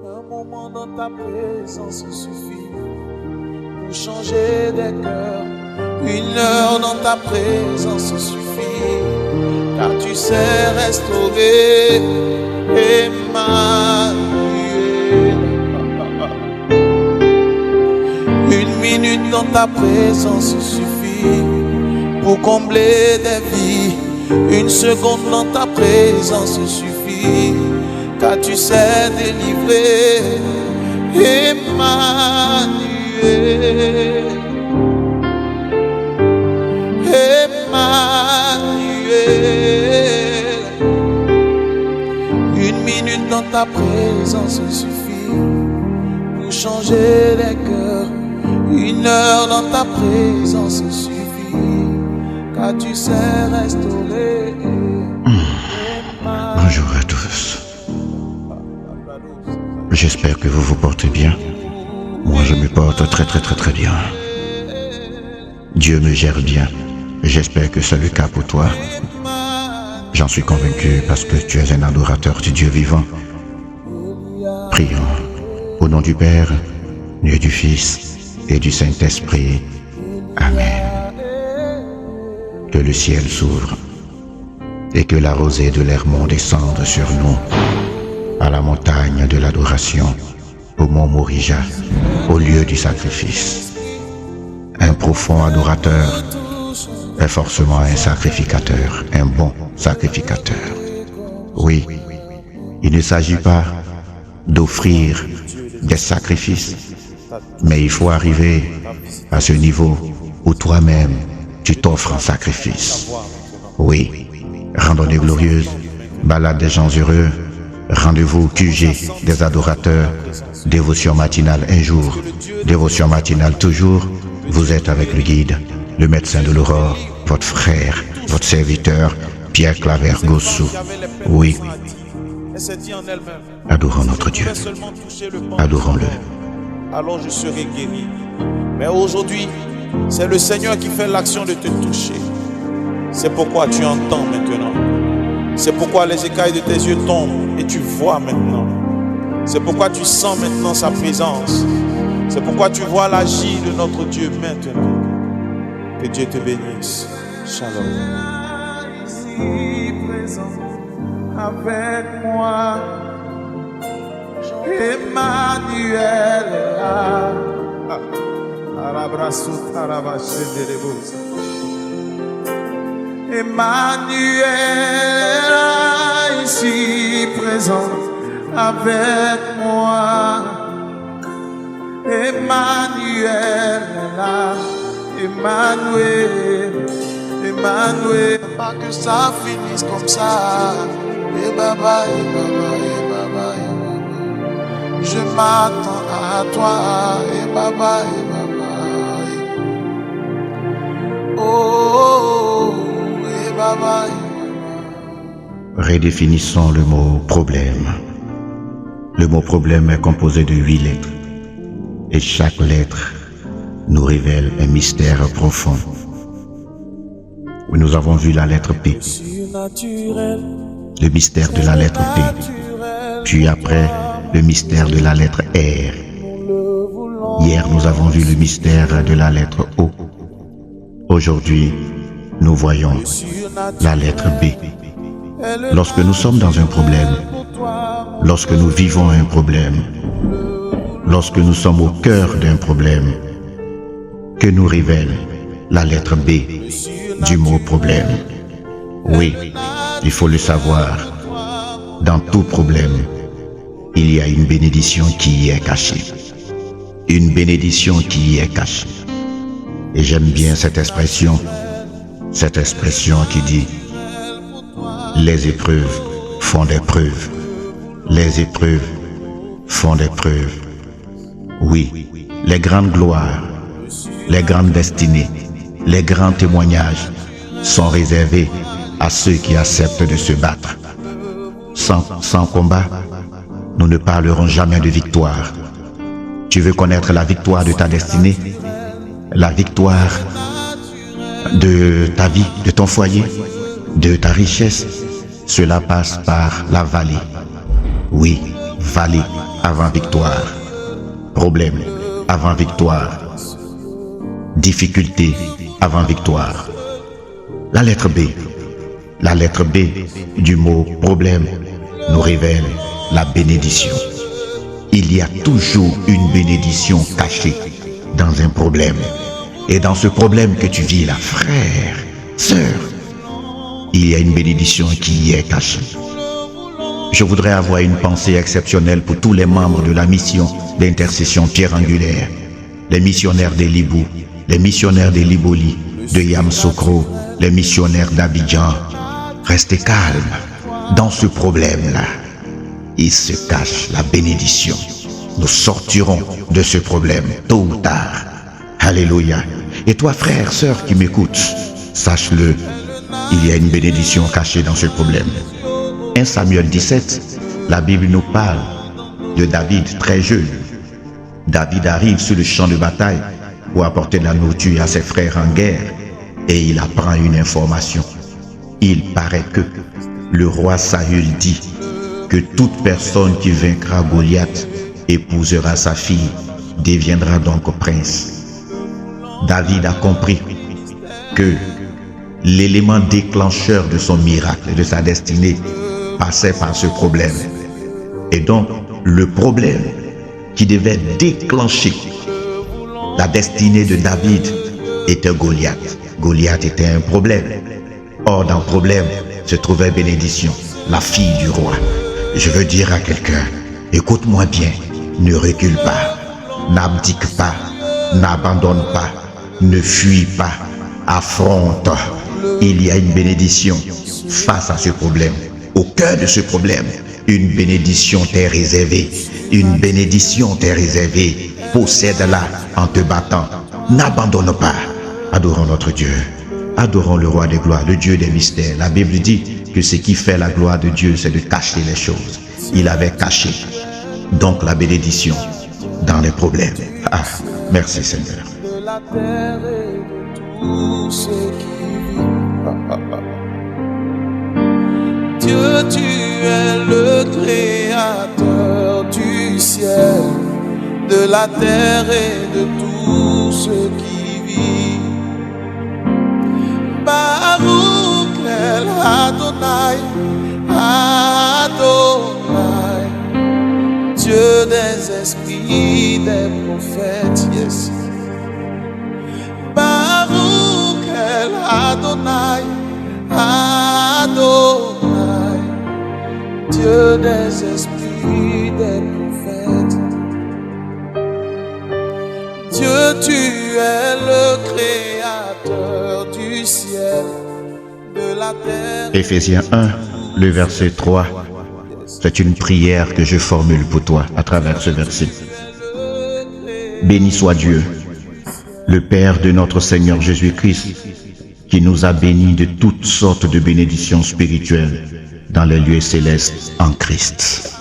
Un moment dans ta présence suffit pour changer des cœurs. Une heure dans ta présence suffit, car tu sais restaurer Emmanuel. Une minute dans ta présence suffit pour combler des vies. Une seconde dans ta présence suffit, car tu sais délivrer Emmanuel. Emmanuel. Une minute dans ta présence suffit pour changer les cœurs. Une heure dans ta présence suffit, car tu sais restaurer. Bonjour à tous. J'espère que vous vous portez bien. Moi, je me porte très bien. Dieu me gère bien. J'espère que c'est le cas pour toi. J'en suis convaincu parce que tu es un adorateur du Dieu vivant. Prions. Au nom du Père, et du Fils et du Saint-Esprit. Amen. Que le ciel s'ouvre et que la rosée de l'Hermon descende sur nous, à la montagne de l'adoration, au mont Morija, au lieu du sacrifice. Un profond adorateur est forcément un sacrificateur, un bon sacrificateur. Oui, il ne s'agit pas d'offrir des sacrifices, mais il faut arriver à ce niveau où toi-même, tu t'offres en sacrifice. Oui, randonnée glorieuse, balade des gens heureux, rendez-vous QG des adorateurs, dévotion matinale un jour, dévotion matinale toujours. Vous êtes avec le guide, le médecin de l'aurore, votre frère, votre serviteur, Pierre Claver Gossou. Oui, adorons notre Dieu, adorons-le. Alors je serai guéri. Mais aujourd'hui, c'est le Seigneur qui fait l'action de te toucher. C'est pourquoi tu entends maintenant. C'est pourquoi les écailles de tes yeux tombent et tu vois maintenant. C'est pourquoi tu sens maintenant sa présence. C'est pourquoi tu vois l'agir de notre Dieu maintenant. Que Dieu te bénisse. Shalom. Ici présent avec moi, Emmanuel est là. Emmanuel est ici présent avec moi. Emmanuel est là. Emmanuel, Emmanuel. Pas que ça finisse comme ça. Et baba, et baba, et baba, et baba. Je m'attends à toi. Et baba, et baba. Oh, et baba, et baba. Redéfinissons le mot problème. Le mot problème est composé de 8 lettres. Et chaque lettre nous révèle un mystère profond. Nous avons vu la lettre P, le mystère de la lettre P, puis après le mystère de la lettre R. Hier, nous avons vu le mystère de la lettre O. Aujourd'hui, nous voyons la lettre B. Lorsque nous sommes dans un problème, lorsque nous vivons un problème, lorsque nous sommes au cœur d'un problème, que nous révèle la lettre B du mot problème. Oui, il faut le savoir. Dans tout problème, il y a une bénédiction qui y est cachée. Une bénédiction qui y est cachée. Et j'aime bien cette expression qui dit: les épreuves font des preuves. Les épreuves font des preuves. Oui, les grandes gloires, les grandes destinées, les grands témoignages sont réservés à ceux qui acceptent de se battre. Sans combat, nous ne parlerons jamais de victoire. Tu veux connaître la victoire de ta destinée, la victoire de ta vie, de ton foyer, de ta richesse? cela passe par la vallée. Oui, vallée avant victoire. Problème avant victoire. Difficulté avant victoire. La lettre B. La lettre B du mot problème nous révèle la bénédiction. Il y a toujours une bénédiction cachée dans un problème. Et dans ce problème que tu vis là, frère, sœur, il y a une bénédiction qui y est cachée. Je voudrais avoir une pensée exceptionnelle pour tous les membres de la mission d'intercession Pierre Angulaire, les missionnaires des Libou, les missionnaires des Liboli, de Yamsokro, les missionnaires d'Abidjan. Restez calmes. Dans ce problème-là, il se cache la bénédiction. Nous sortirons de ce problème tôt ou tard. Alléluia. Et toi, frère, sœur qui m'écoute, sache-le, il y a une bénédiction cachée dans ce problème. 1 Samuel 17, la Bible nous parle de David très jeune. David arrive sur le champ de bataille pour apporter de la nourriture à ses frères en guerre et il apprend une information. Il paraît que le roi Saül dit que toute personne qui vaincra Goliath épousera sa fille, deviendra donc prince. David a compris que l'élément déclencheur de son miracle, de sa destinée, passait par ce problème. Et donc, le problème qui devait déclencher la destinée de David était Goliath. Goliath était un problème. Or, dans le problème se trouvait bénédiction, la fille du roi. Je veux dire à quelqu'un, écoute-moi bien, ne recule pas, n'abdique pas, n'abandonne pas, ne fuis pas, affronte. Il y a une bénédiction face à ce problème. Au cœur de ce problème, une bénédiction t'est réservée. Une bénédiction t'est réservée. Possède-la en te battant. N'abandonne pas. Adorons notre Dieu. Adorons le roi des gloires, le Dieu des mystères. La Bible dit que ce qui fait la gloire de Dieu, c'est de cacher les choses. Il avait caché donc la bénédiction dans les problèmes. Ah, merci Seigneur. De la terre et de tout ce qui vit. Dieu, tu es le créateur du ciel, de la terre et de tout ce qui vit. Baruch El Adonai, Adonai, Dieu des esprits, des prophètes, yes. Baruch El Adonai, Adonai, Dieu des esprits, des prophètes. Dieu, tu es le créateur du ciel, de la terre. Éphésiens 1, le verset 3. C'est une prière que je formule pour toi à travers ce verset. Béni soit Dieu, le Père de notre Seigneur Jésus-Christ, qui nous a bénis de toutes sortes de bénédictions spirituelles dans les lieux célestes en Christ.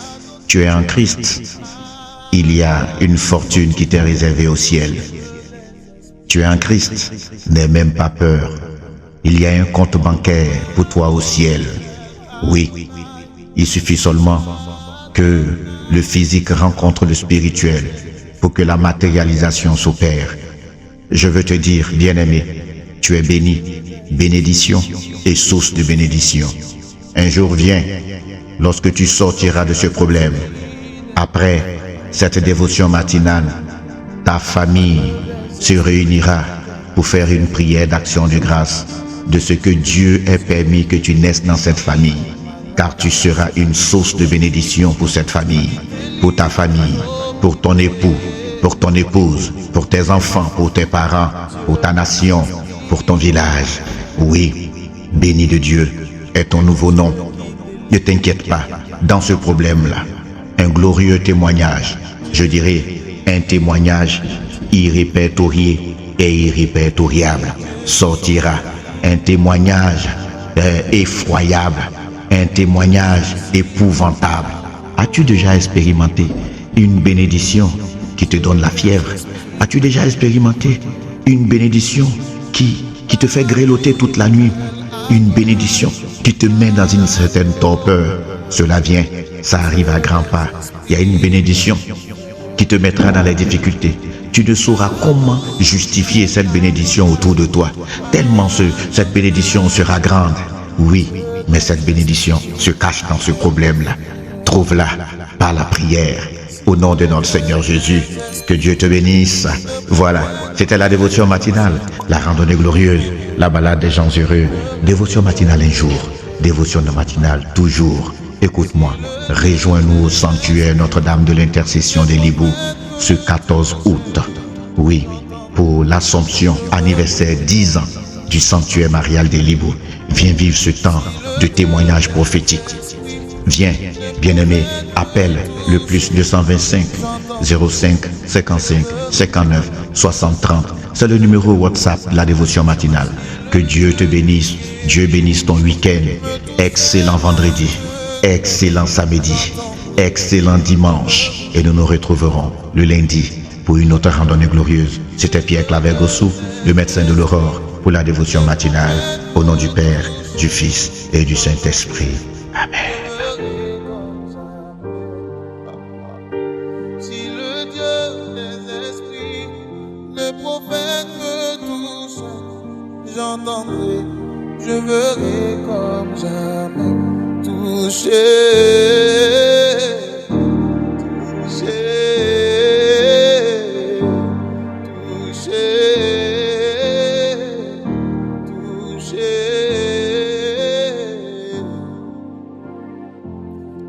Tu es en Christ, il y a une fortune qui t'est réservée au ciel. Tu es en Christ, n'aie même pas peur. Il y a un compte bancaire pour toi au ciel. Oui, il suffit seulement que le physique rencontre le spirituel pour que la matérialisation s'opère. Je veux te dire, bien-aimé, tu es béni, bénédiction et source de bénédiction. Un jour vient, lorsque tu sortiras de ce problème. Après cette dévotion matinale, ta famille se réunira pour faire une prière d'action de grâce de ce que Dieu ait permis que tu naisses dans cette famille. Car tu seras une source de bénédiction pour cette famille, pour ta famille, pour ton époux, pour ton épouse, pour tes enfants, pour tes parents, pour ta nation, pour ton village. Oui, béni de Dieu est ton nouveau nom. Ne t'inquiète pas, dans ce problème-là, un glorieux témoignage, je dirais un témoignage irrépertorié et irrépertoriable, sortira. Un témoignage effroyable, un témoignage épouvantable. As-tu déjà expérimenté une bénédiction qui te donne la fièvre? As-tu déjà expérimenté une bénédiction qui te fait grelotter toute la nuit? Une bénédiction qui te met dans une certaine torpeur. Cela vient, ça arrive à grands pas. Il y a une bénédiction qui te mettra dans les difficultés. Tu ne sauras comment justifier cette bénédiction autour de toi, tellement cette bénédiction sera grande. Oui, mais cette bénédiction se cache dans ce problème-là. Trouve-la par la prière. Au nom de notre Seigneur Jésus, que Dieu te bénisse. Voilà, c'était la dévotion matinale, la randonnée glorieuse, la balade des gens heureux. Dévotion matinale un jour, dévotion matinale toujours. Écoute-moi, rejoins-nous au sanctuaire Notre-Dame de l'Intercession des Libous ce 14 août. Oui, pour l'Assomption, anniversaire 10 ans du sanctuaire marial des Libous. Viens vivre ce temps de témoignage prophétique. Viens, bien-aimé, appelle le plus 225 05 55 59 60 30. C'est le numéro WhatsApp de la dévotion matinale. Que Dieu te bénisse. Dieu bénisse ton week-end. Excellent vendredi. Excellent samedi. Excellent dimanche. Et nous nous retrouverons le lundi pour une autre randonnée glorieuse. C'était Pierre Claver Gossou, le médecin de l'Aurore, pour la dévotion matinale. Au nom du Père, du Fils et du Saint-Esprit. Amen. Si le Dieu des esprits, le prophète me touche, j'entendrai, je verrai comme jamais touché, touché, touché, touché.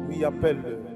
Oui, appelle-le.